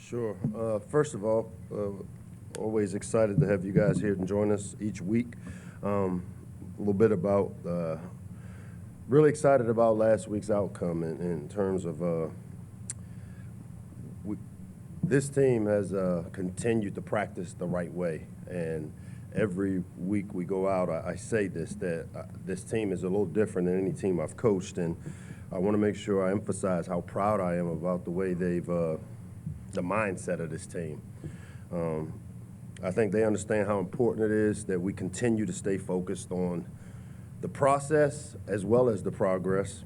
Sure. First of all, always excited to have you guys here and join us each week. A little bit about, really excited about last week's outcome in terms of this team has continued to practice the right way. And every week we go out, I say this, that this team is a little different than any team I've coached. And I want to make sure I emphasize how proud I am about the way they've the mindset of this team. I think they understand how important it is that we continue to stay focused on the process as well as the progress.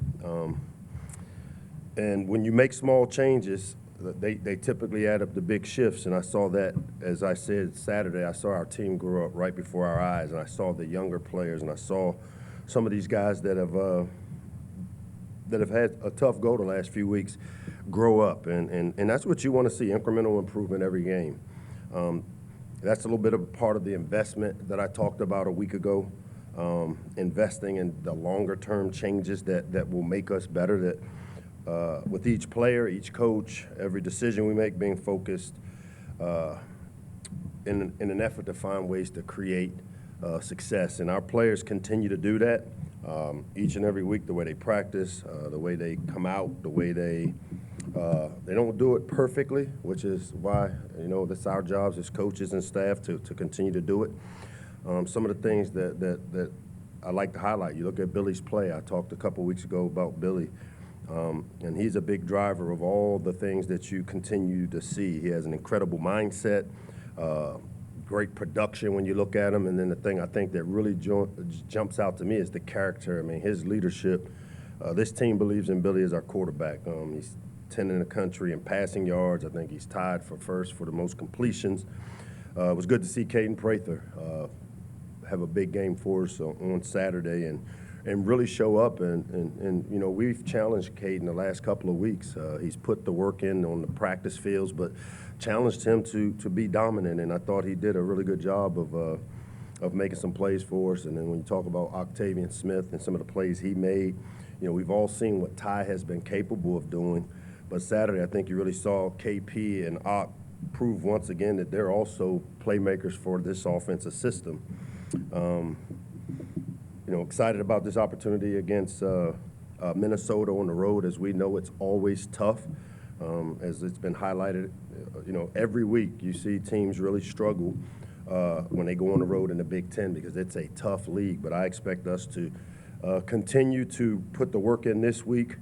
And when you make small changes, they typically add up the big shifts. And I saw that, as I said Saturday, I saw our team grow up right before our eyes. And I saw the younger players, and I saw some of these guys that have had a tough go the last few weeks grow up, and that's what you want to see, incremental improvement every game. That's a little bit of a part of the investment that I talked about a week ago, investing in the longer-term changes that will make us better, that with each player, each coach, every decision we make being focused in an effort to find ways to create success. And our players continue to do that. Each and every week, the way they practice, the way they come out, the way they don't do it perfectly, which is why, that's our jobs as coaches and staff to continue to do it. Some of the things that I like to highlight, you look at Billy's play. I talked a couple weeks ago about Billy, and he's a big driver of all the things that you continue to see. He has an incredible mindset, great production when you look at him, and then the thing I think that really jumps out to me is the character. I mean, his leadership. This team believes in Billy as our quarterback. He's 10 in the country in passing yards. I think he's tied for first for the most completions. It was good to see Caden Prather have a big game for us on Saturday and really show up. And we've challenged Caden the last couple of weeks. He's put the work in on the practice fields, but challenged him to be dominant, and I thought he did a really good job of making some plays for us. And then when you talk about Octavian Smith and some of the plays he made, we've all seen what Ty has been capable of doing. But Saturday, I think you really saw KP and Ock prove once again that they're also playmakers for this offensive system. Excited about this opportunity against Minnesota on the road. As we know, it's always tough. As it's been highlighted, every week you see teams really struggle when they go on the road in the Big Ten because it's a tough league. But I expect us to continue to put the work in this week,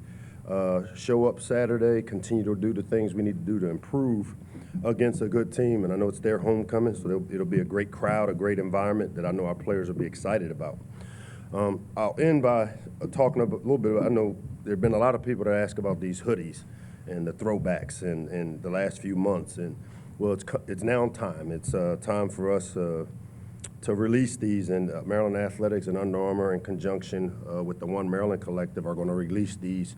show up Saturday, continue to do the things we need to do to improve against a good team. And I know it's their homecoming, so it'll be a great crowd, a great environment that I know our players will be excited about. I'll end by talking a little bit about, I know there have been a lot of people that ask about these hoodies and the throwbacks in the last few months. And, well, it's now time. It's time for us to release these. And Maryland Athletics and Under Armour, in conjunction with the One Maryland Collective, are going to release these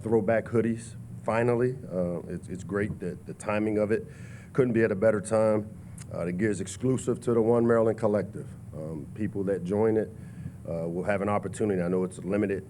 throwback hoodies. Finally, it's great that the timing of it couldn't be at a better time. The gear is exclusive to the One Maryland Collective. People that join it will have an opportunity. I know it's limited.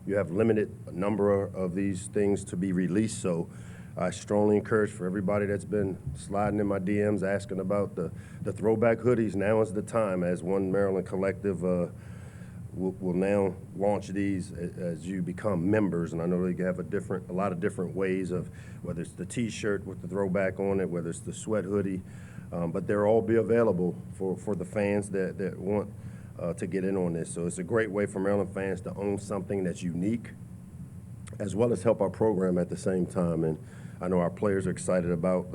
You have limited number of these things to be released, so I strongly encourage for everybody that's been sliding in my DMs asking about the throwback hoodies, now is the time, as One Maryland Collective will now launch these as you become members. And I know they have a lot of different ways of whether it's the T-shirt with the throwback on it, whether it's the sweat hoodie, but they'll all be available for the fans that want to get in on this. So it's a great way for Maryland fans to own something that's unique, as well as help our program at the same time. And I know our players are excited about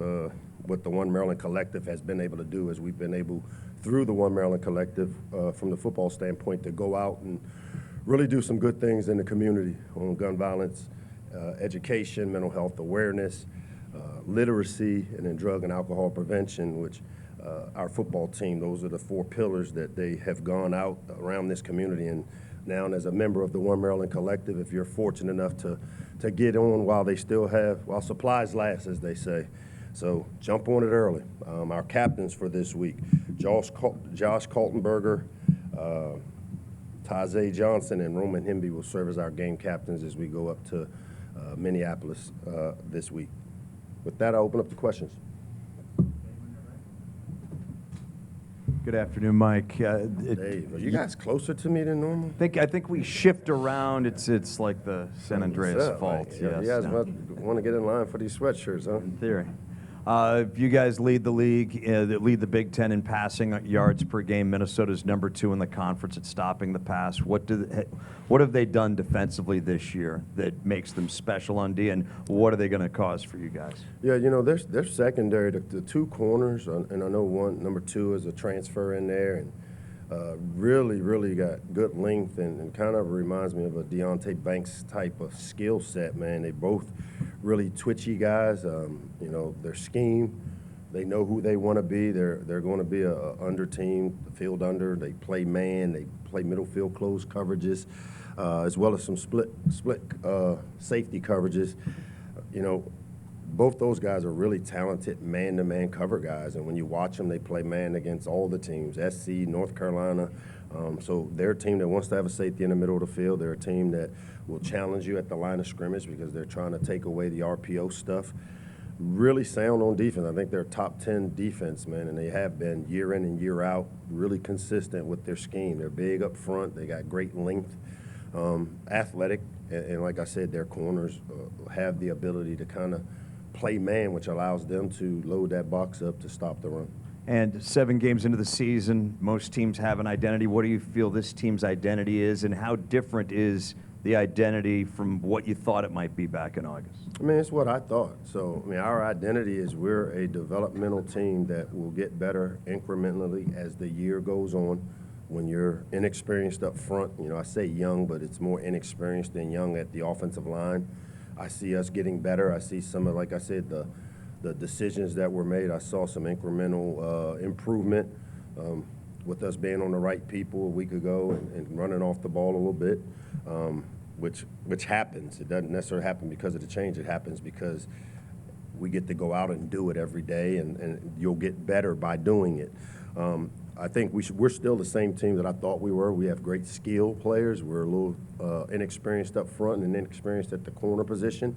what the One Maryland Collective has been able to do, as we've been able, through the One Maryland Collective, from the football standpoint, to go out and really do some good things in the community on gun violence, education, mental health awareness, literacy, and then drug and alcohol prevention, which our football team, those are the 4 pillars that they have gone out around this community. And now, as a member of the One Maryland Collective, if you're fortunate enough to get on while supplies last, as they say. So jump on it early. Our captains for this week, Josh Kaltenberger, Tajay Johnson, and Roman Hemby will serve as our game captains as we go up to Minneapolis this week. with that, I'll open up the questions. Good afternoon, Mike. Dave, are you guys closer to me than normal? I think we shift around. It's like the San Andreas fault. Like, Yes. you guys want to get in line for these sweatshirts, huh? In theory. You guys lead the league, lead the Big Ten in passing yards per game. Minnesota's #2 in the conference at stopping the pass. What have they done defensively this year that makes them special on D, and what are they going to cause for you guys? Yeah, you know, their secondary, the two corners, and I know #2 is a transfer in there, and really got good length and kind of reminds me of a Deontay Banks type of skill set, man. They both really twitchy guys. You know, their scheme, they know who they want to be. They're going to be a under team, field under. They play man. They play middle field close coverages, as well as some split safety coverages. You know, both those guys are really talented man-to-man cover guys, and when you watch them, they play man against all the teams, SC, North Carolina. So they're a team that wants to have a safety in the middle of the field. They're a team that will challenge you at the line of scrimmage because they're trying to take away the RPO stuff. Really sound on defense. I think they're top 10 defense, man, and they have been year in and year out, really consistent with their scheme. They're big up front. They got great length, athletic, and like I said, their corners have the ability to kind of play man, which allows them to load that box up to stop the run. And 7 games into the season, most teams have an identity. What do you feel this team's identity is, and how different is the identity from what you thought it might be back in August? I mean, it's what I thought. So, I mean, our identity is we're a developmental team that will get better incrementally as the year goes on. When you're inexperienced up front, you know, I say young, but it's more inexperienced than young at the offensive line. I see us getting better. I see some of, like I said, the decisions that were made. I saw some incremental improvement with us being on the right people a week ago and running off the ball a little bit, which happens. It doesn't necessarily happen because of the change. It happens because we get to go out and do it every day, and you'll get better by doing it. I think we're still the same team that I thought we were. We have great skill players. We're a little inexperienced up front and inexperienced at the corner position.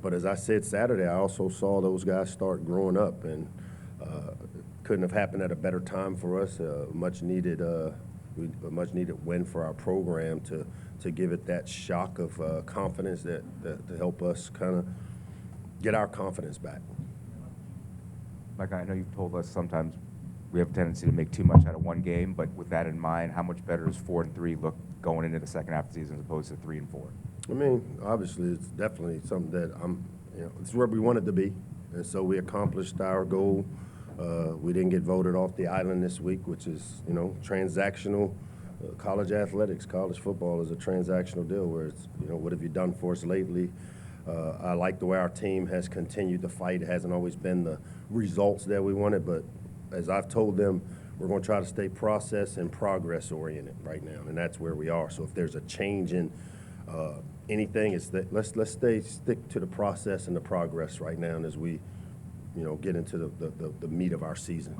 But as I said Saturday, I also saw those guys start growing up, and couldn't have happened at a better time for us. A much needed win for our program to give it that shock of confidence that to help us kind of get our confidence back. Mike, I know you've told us sometimes we have a tendency to make too much out of one game, but with that in mind, how much better does 4-3 look going into the second half of the season as opposed to 3-4? I mean, obviously, it's definitely something that it's where we wanted to be, and so we accomplished our goal. We didn't get voted off the island this week, which is, you know, transactional. College athletics, college football is a transactional deal where it's, you know, what have you done for us lately? I like the way our team has continued to fight. It hasn't always been the results that we wanted, but as I've told them, we're going to try to stay process and progress oriented right now, and that's where we are. So if there's a change in anything, it's that let's stick to the process and the progress right now, and as we, you know, get into the meat of our season.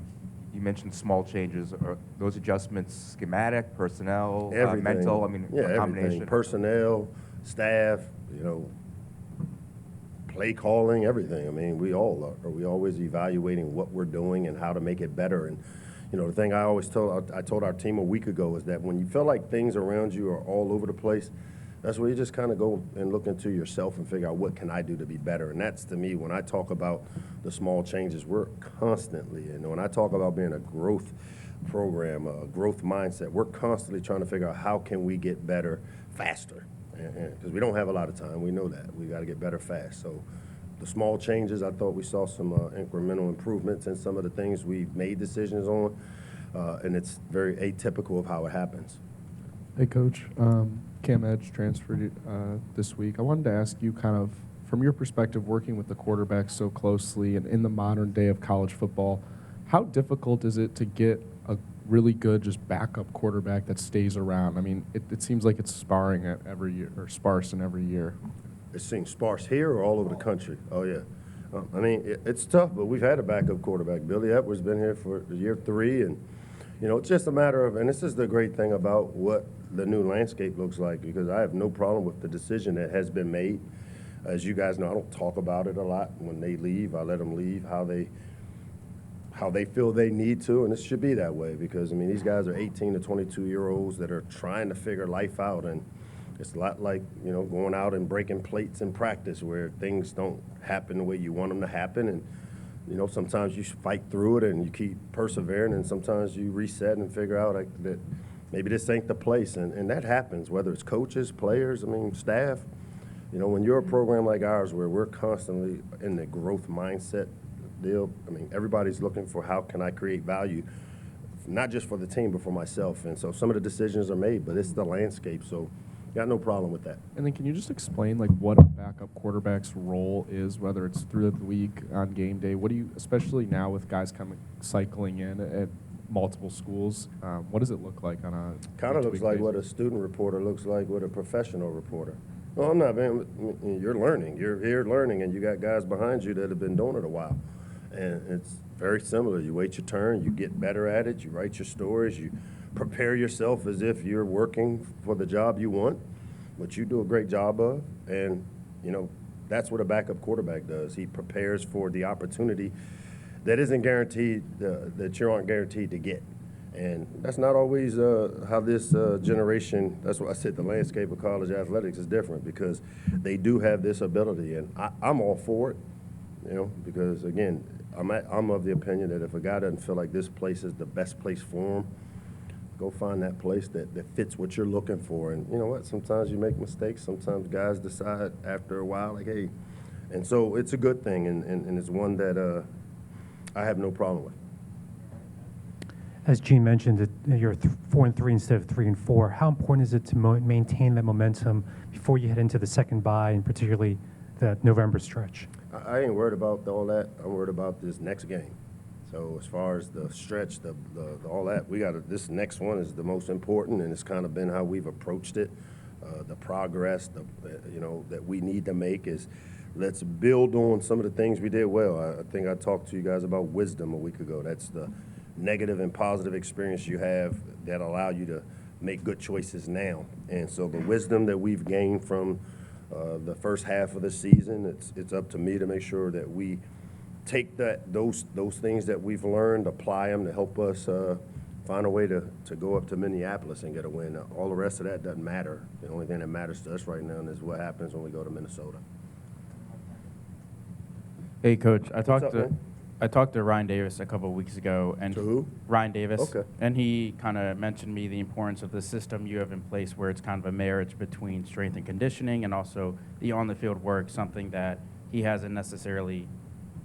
You mentioned small changes. Are those adjustments schematic, personnel, Everything. mental? I mean, yeah, a combination. Everything. Personnel, staff, you know, play calling, everything. I mean, we all are. We always evaluating what we're doing and how to make it better. And, you know, the thing I told our team a week ago is that when you feel like things around you are all over the place, that's where you just kind of go and look into yourself and figure out what can I do to be better. And that's, to me, when I talk about the small changes, we're constantly, and when I talk about being a growth program, a growth mindset, we're constantly trying to figure out how can we get better faster. Because we don't have a lot of time. We know that. We got to get better fast. So the small changes, I thought we saw some incremental improvements in some of the things we made decisions on, and it's very atypical of how it happens. Hey, Coach. Cam Edge transferred this week. I wanted to ask you kind of, from your perspective, working with the quarterback so closely and in the modern day of college football, how difficult is it to get a really good just backup quarterback that stays around? I mean, it seems like it's sparring every year, or sparse in every year. It seems sparse here or all over the country? Oh, yeah. I mean, it's tough, but we've had a backup quarterback. Billy Edwards been here for year 3, and, you know, it's just a matter of, and this is the great thing about what the new landscape looks like, because I have no problem with the decision that has been made. As you guys know, I don't talk about it a lot. When they leave, I let them leave how they feel they need to, and it should be that way because, I mean, these guys are 18 to 22-year-olds that are trying to figure life out, and it's a lot like, you know, going out and breaking plates in practice where things don't happen the way you want them to happen, and, you know, sometimes you fight through it and you keep persevering, and sometimes you reset and figure out that maybe this ain't the place, and that happens, whether it's coaches, players, I mean, staff. You know, when you're a program like ours where we're constantly in the growth mindset deal, I mean, everybody's looking for how can I create value, not just for the team, but for myself. And so some of the decisions are made, but it's the landscape, so got no problem with that. And then can you just explain like what a backup quarterback's role is, whether it's through the week on game day? What do you, especially now with guys cycling in at multiple schools, what does it look like on a Kind of looks week-to-week like what a basis? student reporter looks like with a professional reporter. Well, I'm not, man. You're learning. You're here learning, and you got guys behind you that have been doing it a while. And it's very similar. You wait your turn, you get better at it, you write your stories, you prepare yourself as if you're working for the job you want, which you do a great job of. And, you know, that's what a backup quarterback does. He prepares for the opportunity that isn't guaranteed, that you aren't guaranteed to get. And that's not always how this generation, that's what I said, the landscape of college athletics is different because they do have this ability. And I'm all for it, you know, because, again, I'm of the opinion that if a guy doesn't feel like this place is the best place for him, go find that place that fits what you're looking for. And you know what? Sometimes you make mistakes. Sometimes guys decide after a while, like, hey. And so it's a good thing, and it's one that I have no problem with. As Gene mentioned, that you're 4-3 instead of 3-4. How important is it to maintain that momentum before you head into the second bye, and particularly the November stretch? I ain't worried about all that. I'm worried about this next game. So as far as the stretch, the all that, this next one is the most important, and it's kind of been how we've approached it. The progress, you know, that we need to make is let's build on some of the things we did well. I think I talked to you guys about wisdom a week ago. That's the negative and positive experience you have that allow you to make good choices now. And so the wisdom that we've gained from the first half of the season, it's up to me to make sure that we take those things that we've learned, apply them to help us find a way to go up to Minneapolis and get a win. All the rest of that doesn't matter. The only thing that matters to us right now is what happens when we go to Minnesota. Hey, Coach. I up, talked to Ryan Davis a couple of weeks ago, and To who? Ryan Davis. Okay. And he kind of mentioned me the importance of the system you have in place, where it's kind of a marriage between strength and conditioning, and also the on-the-field work. Something that he hasn't necessarily.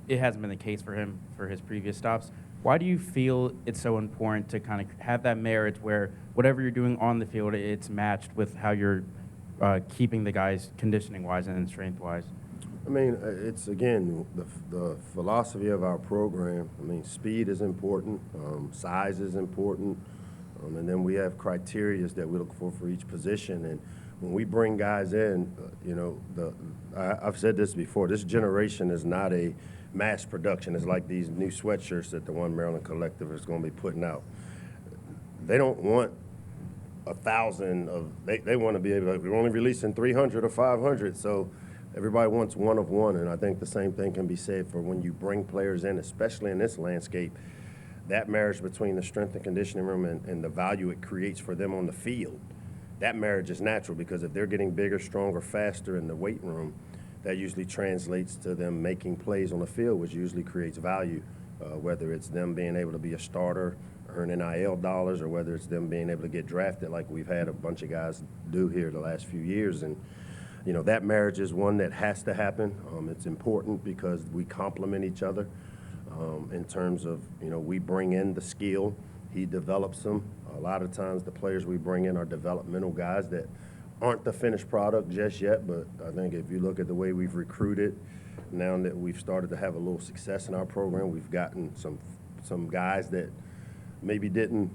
It hasn't been the case for him for his previous stops. Why do you feel it's so important to kind of have that marriage where whatever you're doing on the field, it's matched with how you're keeping the guys conditioning-wise and strength-wise? I mean, it's, again, the philosophy of our program. I mean, speed is important, size is important, and then we have criteria that we look for each position. And when we bring guys in, you know, I've said this before, this generation is not a mass production. It's like these new sweatshirts that the One Maryland Collective is going to be putting out. They don't want 1,000 of, they want to be able to, we're only releasing 300 or 500, so everybody wants one of one, and I think the same thing can be said for when you bring players in, especially in this landscape. That marriage between the strength and conditioning room and the value it creates for them on the field, that marriage is natural because if they're getting bigger, stronger, faster in the weight room, that usually translates to them making plays on the field, which usually creates value, whether it's them being able to be a starter, earn NIL dollars, or whether it's them being able to get drafted like we've had a bunch of guys do here the last few years. And you know, that marriage is one that has to happen. It's important because we complement each other in terms of, you know, we bring in the skill, he develops them. A lot of times the players we bring in are developmental guys that aren't the finished product just yet, but I think if you look at the way we've recruited, now that we've started to have a little success in our program, we've gotten some guys that maybe didn't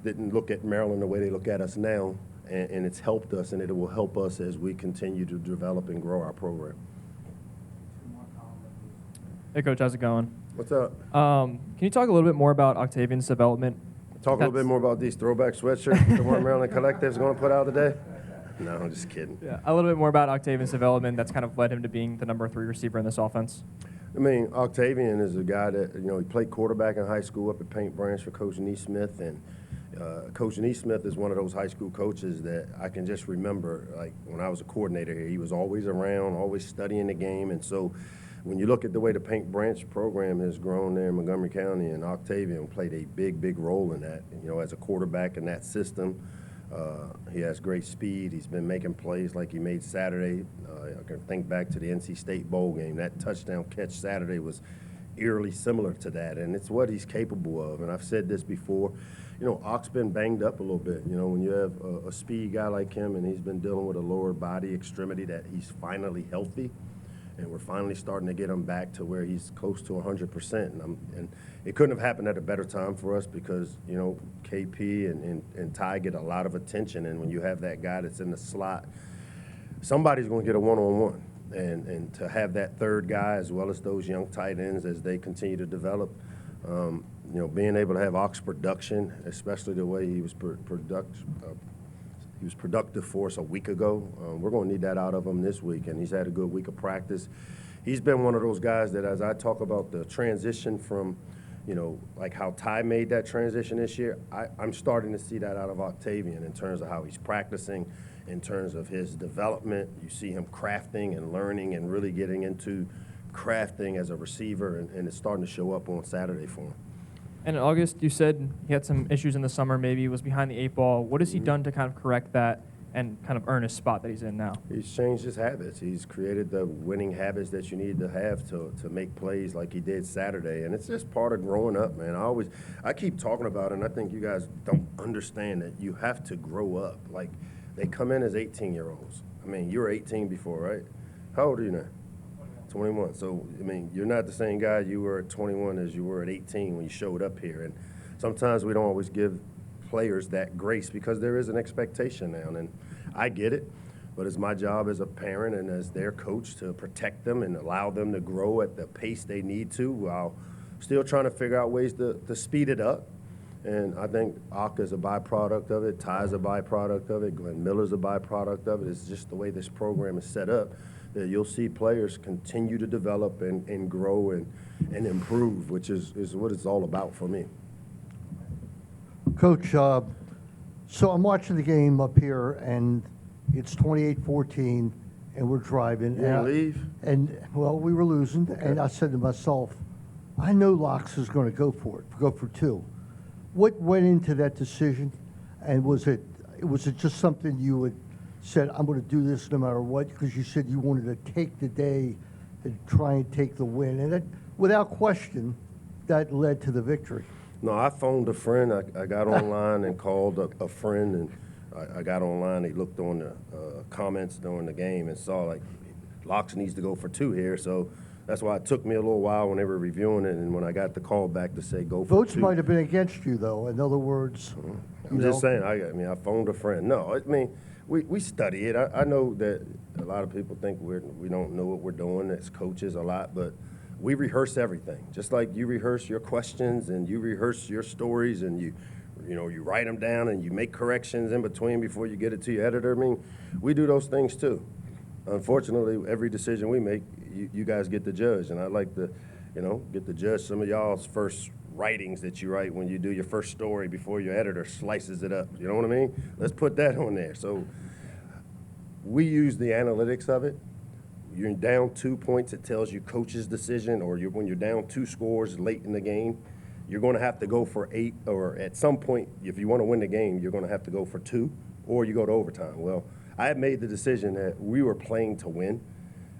look at Maryland the way they look at us now. And it's helped us, and it will help us as we continue to develop and grow our program. Hey, Coach, how's it going? What's up? Can you talk a little bit more about Octavian's development? Talk a little bit more about these throwback sweatshirts the One Maryland Collective is going to put out today. No, I'm just kidding. Yeah, a little bit more about Octavian's development that's kind of led him to being the number 3 receiver in this offense. I mean, Octavian is a guy that, he played quarterback in high school up at Paint Branch for Coach Neesmith, and Coach Neesmith is one of those high school coaches that I can just remember, like, when I was a coordinator here, he was always around, always studying the game, and so when you look at the way the Paint Branch program has grown there in Montgomery County, and Octavian played a big role in that, as a quarterback in that system. He has great speed. He's been making plays like he made Saturday. I can think back to the NC State Bowl game. That touchdown catch Saturday was eerily similar to that, and it's what he's capable of. And I've said this before, Oc's been banged up a little bit. When you have a speed guy like him and he's been dealing with a lower body extremity, that he's finally healthy, and we're finally starting to get him back to where he's close to 100%. And it couldn't have happened at a better time for us because, KP and Ty get a lot of attention, and when you have that guy that's in the slot, somebody's going to get a one-on-one. And to have that third guy as well as those young tight ends as they continue to develop, being able to have Ox production, especially the way he was productive for us a week ago. We're going to need that out of him this week, and he's had a good week of practice. He's been one of those guys that, as I talk about the transition from, like how Ty made that transition this year, I'm starting to see that out of Octavian in terms of how he's practicing, in terms of his development. You see him crafting and learning and really getting into crafting as a receiver, and it's starting to show up on Saturday for him. And in August, you said he had some issues in the summer, maybe was behind the 8 ball. What has he done to kind of correct that and kind of earn his spot that he's in now? He's changed his habits. He's created the winning habits that you need to have to make plays like he did Saturday. And it's just part of growing up, man. I keep talking about it, and I think you guys don't understand that you have to grow up. Like, they come in as 18-year-olds. I mean, you were 18 before, right? How old are you now? 21. So, I mean, you're not the same guy you were at 21 as you were at 18 when you showed up here. And sometimes we don't always give players that grace because there is an expectation now. And I get it, but it's my job as a parent and as their coach to protect them and allow them to grow at the pace they need to while still trying to figure out ways to speed it up. And I think Ock is a byproduct of it. Ty's a byproduct of it. Glenn Miller's a byproduct of it. It's just the way this program is set up that you'll see players continue to develop and grow and improve, which is what it's all about for me. Coach, so I'm watching the game up here, and it's 28-14, and we're driving. You want to leave? And, well, we were losing, Okay. and I said to myself, I know Lox is going to go for 2. What went into that decision, and was it just something you had said, I'm going to do this no matter what, because you said you wanted to take the day and try and take the win, and that, without question, that led to the victory. No, I phoned a friend. I got online and called a friend, and I got online. He looked on the comments during the game and saw, like, Lox needs to go for 2 here. So that's why it took me a little while when they were reviewing it, and when I got the call back to say go for 2. Votes might have been against you, though. In other words, I'm just saying, I phoned a friend. No, I mean, we study it. I know that a lot of people think we don't know what we're doing as coaches a lot, but we rehearse everything. Just like you rehearse your questions and you rehearse your stories and you write them down and you make corrections in between before you get it to your editor. I mean, we do those things too. Unfortunately, every decision we make, you guys get to judge, and I'd like to, get to judge some of y'all's first writings that you write when you do your first story before your editor slices it up. You know what I mean? Let's put that on there. So we use the analytics of it. You're down 2 points, it tells you coach's decision, or when you're down 2 scores late in the game, you're going to have to go for 8, or at some point, if you want to win the game, you're going to have to go for 2, or you go to overtime. Well, I had made the decision that we were playing to win.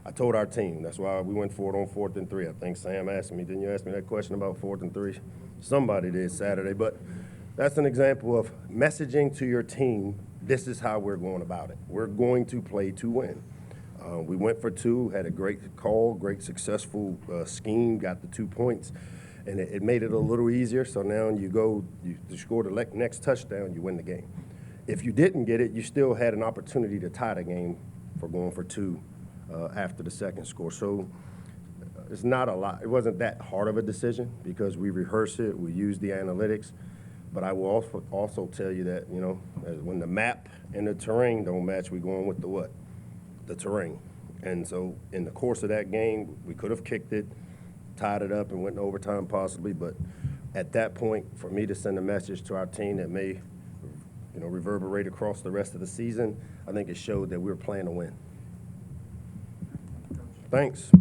I told our team. That's why we went for it on 4th and 3. I think Sam asked me, didn't you ask me that question about 4th and 3? Somebody did Saturday. But that's an example of messaging to your team, this is how we're going about it. We're going to play to win. We went for 2, had a great call, great successful scheme, got the 2 points, and it made it a little easier. So now you score the next touchdown, you win the game. If you didn't get it, you still had an opportunity to tie the game for going for 2 after the second score. So it's not a lot. It wasn't that hard of a decision because we rehearsed it, we used the analytics. But I will also tell you that, you know, when the map and the terrain don't match, we're going with the what? The terrain. And so in the course of that game, we could have kicked it, tied it up, and went in overtime possibly. But at that point, for me to send a message to our team that may, you know, reverberate across the rest of the season, I think it showed that we were playing to win. Thanks.